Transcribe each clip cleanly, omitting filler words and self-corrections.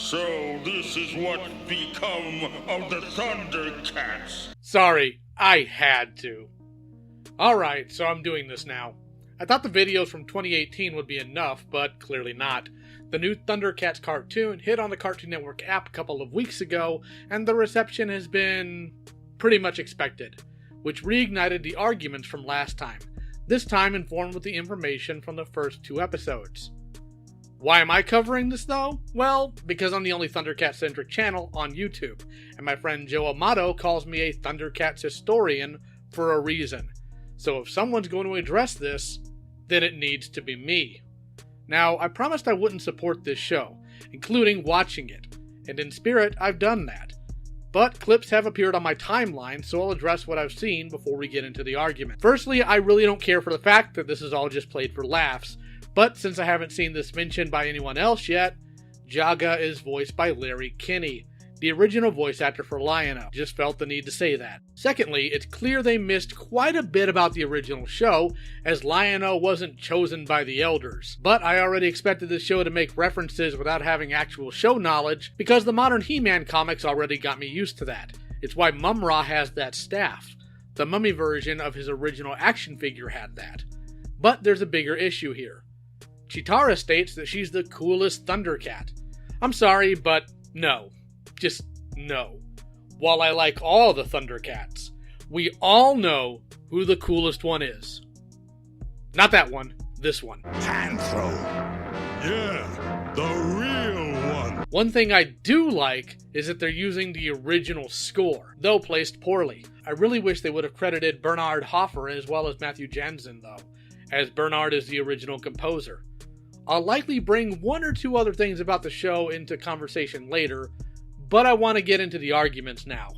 So this is what's become of the ThunderCats. Sorry, I had to. Alright, so I'm doing this now. I thought the videos from 2018 would be enough, but clearly not. The new ThunderCats cartoon hit on the Cartoon Network app a couple of weeks ago, and the reception has been pretty much expected, which reignited the arguments from last time, this time informed with the information from the first 2 episodes. Why am I covering this though? Well, because I'm the only ThunderCats-centric channel on YouTube, and my friend Joe Amato calls me a ThunderCats historian for a reason. So if someone's going to address this, then it needs to be me. Now, I promised I wouldn't support this show, including watching it, and in spirit, I've done that. But clips have appeared on my timeline, so I'll address what I've seen before we get into the argument. Firstly, I really don't care for the fact that this is all just played for laughs, but since I haven't seen this mentioned by anyone else yet, Jaga is voiced by Larry Kinney, the original voice actor for Lion-O. Just felt the need to say that. Secondly, it's clear they missed quite a bit about the original show, as Lion-O wasn't chosen by the elders. But I already expected this show to make references without having actual show knowledge, because the modern He-Man comics already got me used to that. It's why Mum-Ra has that staff. The Mummy version of his original action figure had that. But there's a bigger issue here. Cheetara states that she's the coolest ThunderCat. I'm sorry, but no. Just no. While I like all the ThunderCats, we all know who the coolest one is. Not that one, this one. Panthro. Yeah, the real one. One thing I do like is that they're using the original score, though placed poorly. I really wish they would have credited Bernard Hoffer as well as Matthew Jansen, though, as Bernard is the original composer. I'll likely bring 1 or 2 other things about the show into conversation later, but I want to get into the arguments now.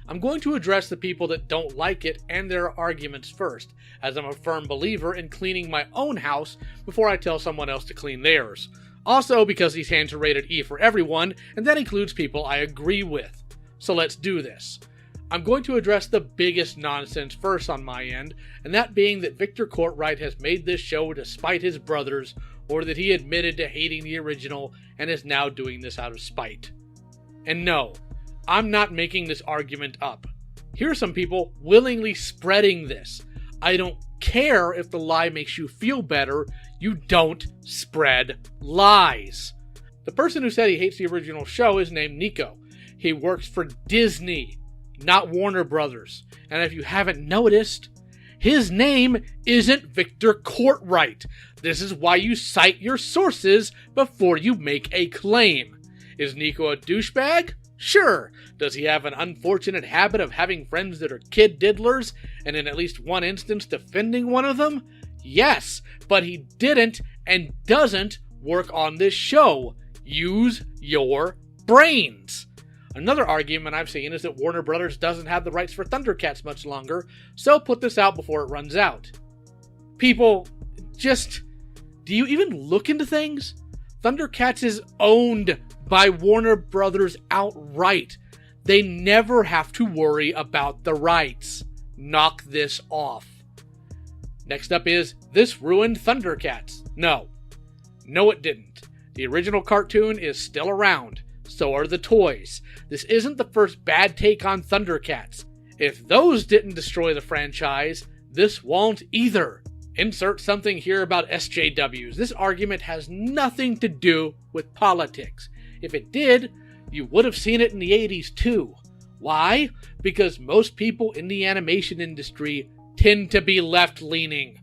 I'm going to address the people that don't like it and their arguments first, as I'm a firm believer in cleaning my own house before I tell someone else to clean theirs. Also because these hands are rated E for everyone, and that includes people I agree with. So let's do this. I'm going to address the biggest nonsense first on my end, and that being that Victor Courtwright has made this show to spite his brothers, or that he admitted to hating the original and is now doing this out of spite. And no, I'm not making this argument up. Here are some people willingly spreading this. I don't care if the lie makes you feel better, you don't spread lies. The person who said he hates the original show is named Nico. He works for Disney, not Warner Brothers. And if you haven't noticed, his name isn't Victor Courtwright. This is why you cite your sources before you make a claim. Is Nico a douchebag? Sure. Does he have an unfortunate habit of having friends that are kid diddlers, and in at least one instance defending one of them? Yes, but he didn't and doesn't work on this show. Use your brains. Another argument I've seen is that Warner Brothers doesn't have the rights for ThunderCats much longer, so put this out before it runs out. People, do you even look into things? ThunderCats is owned by Warner Brothers outright. They never have to worry about the rights. Knock this off. Next up is, this ruined ThunderCats. No, it didn't. The original cartoon is still around. So are the toys. This isn't the first bad take on ThunderCats. If those didn't destroy the franchise, this won't either. Insert something here about SJWs. This argument has nothing to do with politics. If it did, you would have seen it in the 80s too. Why? Because most people in the animation industry tend to be left-leaning.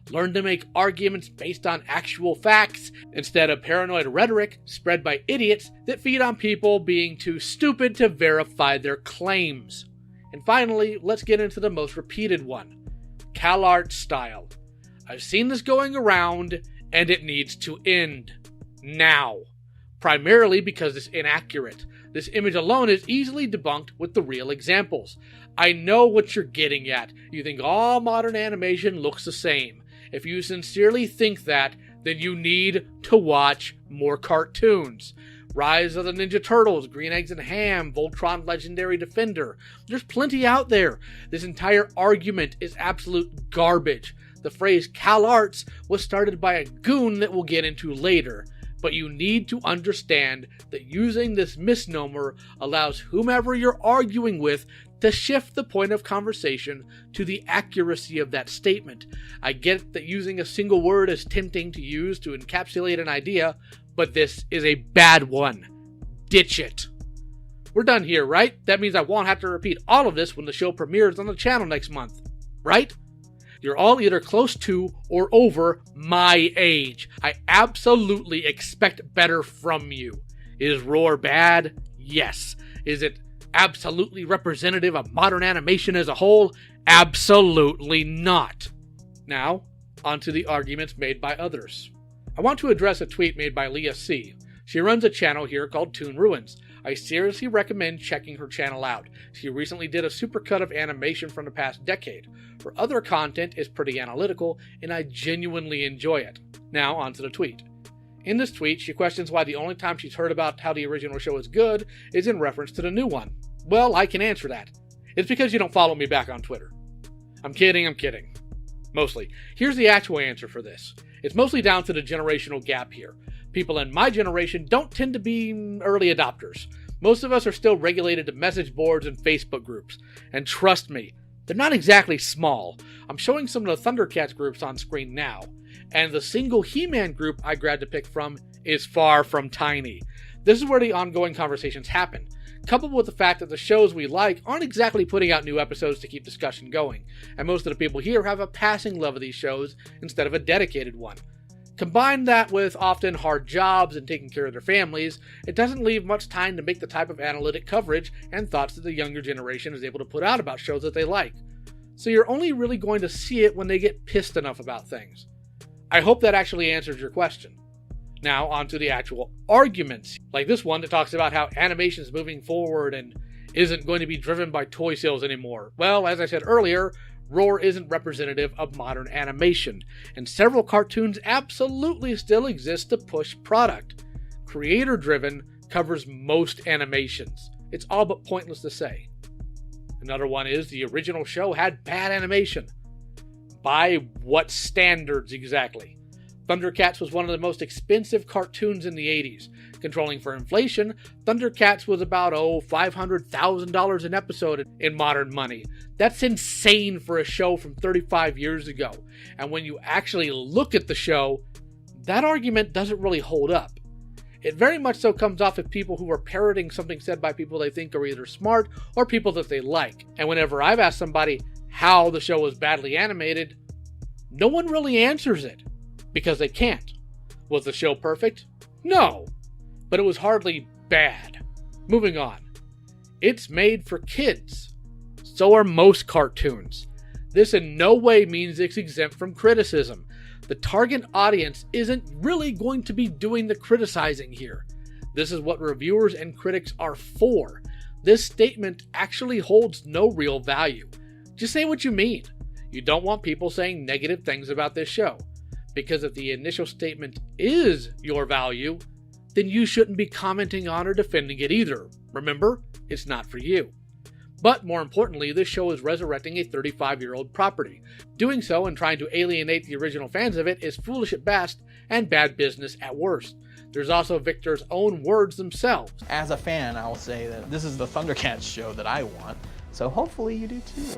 Learn to make arguments based on actual facts instead of paranoid rhetoric spread by idiots that feed on people being too stupid to verify their claims. And finally, let's get into the most repeated one. CalArt style. I've seen this going around, and it needs to end. Now. Primarily because it's inaccurate. This image alone is easily debunked with the real examples. I know what you're getting at. You think all modern animation looks the same. If you sincerely think that, then you need to watch more cartoons. Rise of the Ninja Turtles, Green Eggs and Ham, Voltron Legendary Defender. There's plenty out there. This entire argument is absolute garbage. The phrase CalArts was started by a goon that we'll get into later. but you need to understand that using this misnomer allows whomever you're arguing with to shift the point of conversation to the accuracy of that statement. I get that using a single word is tempting to use to encapsulate an idea, but this is a bad one. Ditch it. We're done here, right? That means I won't have to repeat all of this when the show premieres on the channel next month, right? You're all either close to or over my age. I absolutely expect better from you. Is Roar bad? Yes. Is it absolutely representative of modern animation as a whole? Absolutely not. Now, onto the arguments made by others. I want to address a tweet made by Leah C. She runs a channel here called Toon Ruins. I seriously recommend checking her channel out. She recently did a supercut of animation from the past decade. Her other content is pretty analytical, and I genuinely enjoy it. Now, onto the tweet. In this tweet, she questions why the only time she's heard about how the original show is good is in reference to the new one. Well, I can answer that. It's because you don't follow me back on Twitter. I'm kidding. Mostly. Here's the actual answer for this. It's mostly down to the generational gap here. People in my generation don't tend to be early adopters. Most of us are still regulated to message boards and Facebook groups. And trust me, they're not exactly small. I'm showing some of the ThunderCats groups on screen now. And the single He-Man group I grabbed to pick from is far from tiny. This is where the ongoing conversations happen, coupled with the fact that the shows we like aren't exactly putting out new episodes to keep discussion going, and most of the people here have a passing love of these shows instead of a dedicated one. Combine that with often hard jobs and taking care of their families, it doesn't leave much time to make the type of analytic coverage and thoughts that the younger generation is able to put out about shows that they like. So you're only really going to see it when they get pissed enough about things. I hope that actually answers your question. Now, on to the actual arguments, like this one that talks about how animation is moving forward and isn't going to be driven by toy sales anymore. Well, as I said earlier, Roar isn't representative of modern animation, and several cartoons absolutely still exist to push product. Creator-driven covers most animations. It's all but pointless to say. Another one is the original show had bad animation. By what standards exactly? ThunderCats was one of the most expensive cartoons in the 80s. Controlling for inflation, ThunderCats was about, $500,000 an episode in modern money. That's insane for a show from 35 years ago. And when you actually look at the show, that argument doesn't really hold up. It very much so comes off of people who are parroting something said by people they think are either smart or people that they like. And whenever I've asked somebody how the show was badly animated, no one really answers it. Because they can't. Was the show perfect? No. But it was hardly bad. Moving on. It's made for kids. So are most cartoons. This in no way means it's exempt from criticism. The target audience isn't really going to be doing the criticizing here. This is what reviewers and critics are for. This statement actually holds no real value. Just say what you mean. You don't want people saying negative things about this show. Because if the initial statement is your value, then you shouldn't be commenting on or defending it either. Remember, it's not for you. But more importantly, this show is resurrecting a 35-year-old property. Doing so and trying to alienate the original fans of it is foolish at best and bad business at worst. There's also Victor's own words themselves. As a fan, I will say that this is the ThunderCats show that I want, so hopefully you do too.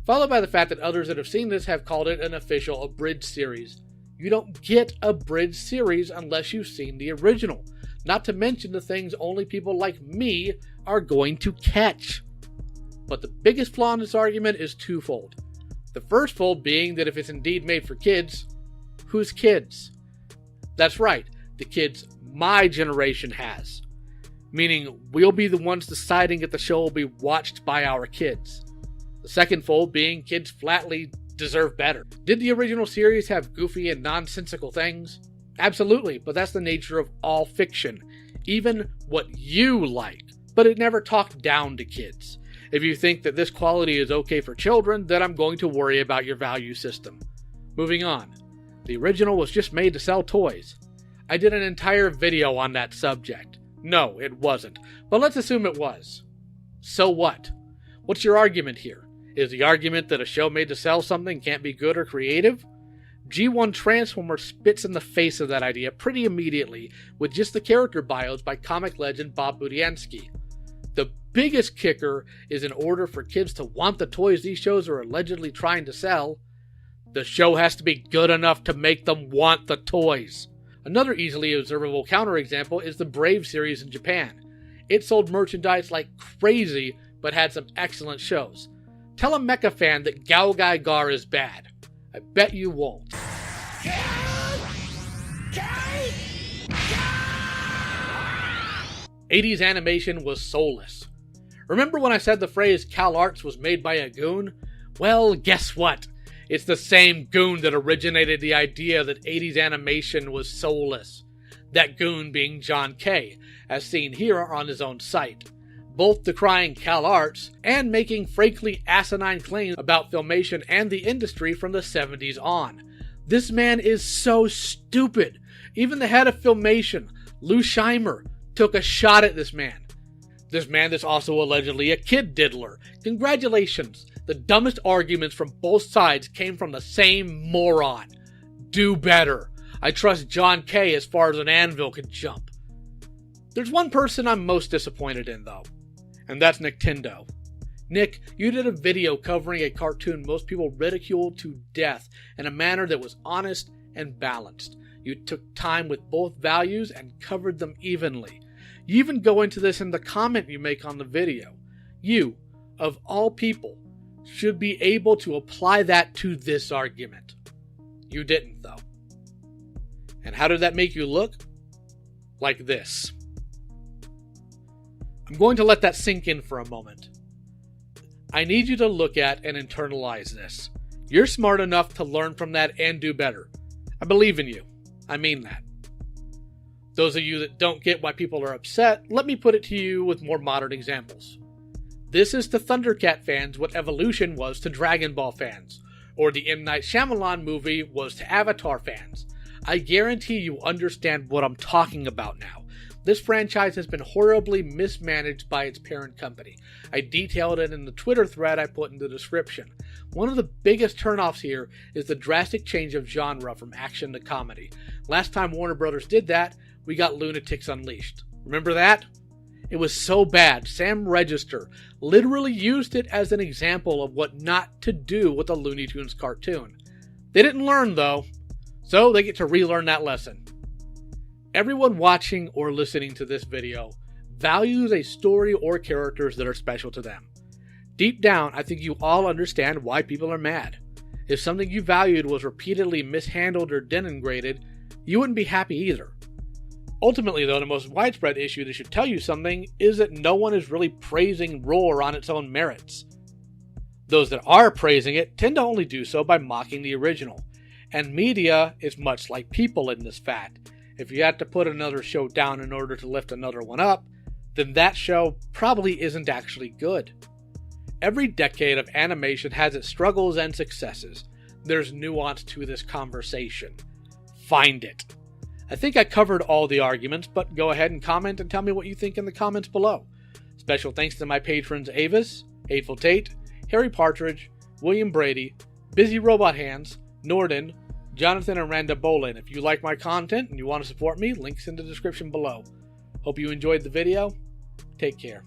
Followed by the fact that others that have seen this have called it an official abridged series. You don't get a abridged series unless you've seen the original. Not to mention the things only people like me are going to catch. But the biggest flaw in this argument is twofold. The first fold being that if it's indeed made for kids, whose kids? That's right, the kids my generation has. Meaning we'll be the ones deciding if the show will be watched by our kids. The second fold being kids flatly deserve better. Did the original series have goofy and nonsensical things? Absolutely, but that's the nature of all fiction. Even what you like. But it never talked down to kids. If you think that this quality is okay for children, then I'm going to worry about your value system. Moving on. The original was just made to sell toys. I did an entire video on that subject. No, it wasn't. But let's assume it was. So what? What's your argument here? Is the argument that a show made to sell something can't be good or creative? G1 Transformer spits in the face of that idea pretty immediately with just the character bios by comic legend Bob Budiansky. The biggest kicker is in order for kids to want the toys these shows are allegedly trying to sell, the show has to be good enough to make them want the toys. Another easily observable counterexample is the Brave series in Japan. It sold merchandise like crazy, but had some excellent shows. Tell a mecha fan that Gao Gai Gar is bad. I bet you won't. 80s animation was soulless. Remember when I said the phrase Cal Arts was made by a goon? Well, guess what? It's the same goon that originated the idea that 80s animation was soulless. That goon being John Kay, as seen here on his own site. Both decrying Cal Arts and making frankly asinine claims about filmation and the industry from the 70s on. This man is so stupid. Even the head of filmation, Lou Scheimer, took a shot at this man. This man is also allegedly a kid diddler. Congratulations. The dumbest arguments from both sides came from the same moron. Do better. I trust John Kay as far as an anvil can jump. There's one person I'm most disappointed in though, and that's Nintendo. Nick, you did a video covering a cartoon most people ridiculed to death in a manner that was honest and balanced. You took time with both values and covered them evenly. You even go into this in the comment you make on the video. You, of all people, should be able to apply that to this argument. You didn't, though. And how did that make you look? Like this. I'm going to let that sink in for a moment. I need you to look at and internalize this. You're smart enough to learn from that and do better. I believe in you. I mean that. Those of you that don't get why people are upset, let me put it to you with more modern examples. This is to ThunderCat fans what Evolution was to Dragon Ball fans, or the M. Night Shyamalan movie was to Avatar fans. I guarantee you understand what I'm talking about now. This franchise has been horribly mismanaged by its parent company. I detailed it in the Twitter thread I put in the description. One of the biggest turnoffs here is the drastic change of genre from action to comedy. Last time Warner Brothers did that, we got Lunatics Unleashed. Remember that? It was so bad, Sam Register literally used it as an example of what not to do with a Looney Tunes cartoon. They didn't learn though, so they get to relearn that lesson. Everyone watching or listening to this video values a story or characters that are special to them. Deep down, I think you all understand why people are mad. If something you valued was repeatedly mishandled or denigrated, you wouldn't be happy either. Ultimately, though, the most widespread issue that should tell you something is that no one is really praising Roar on its own merits. Those that are praising it tend to only do so by mocking the original. And media is much like people in this fact. If you had to put another show down in order to lift another one up, then that show probably isn't actually good. Every decade of animation has its struggles and successes. There's nuance to this conversation. Find it. I think I covered all the arguments, but go ahead and comment and tell me what you think in the comments below. Special thanks to my patrons Avis, Hateful Tate, Harry Partridge, William Brady, Busy Robot Hands, Norden, Jonathan and Randa Bolin. If you like my content and you want to support me, links in the description below. Hope you enjoyed the video. Take care.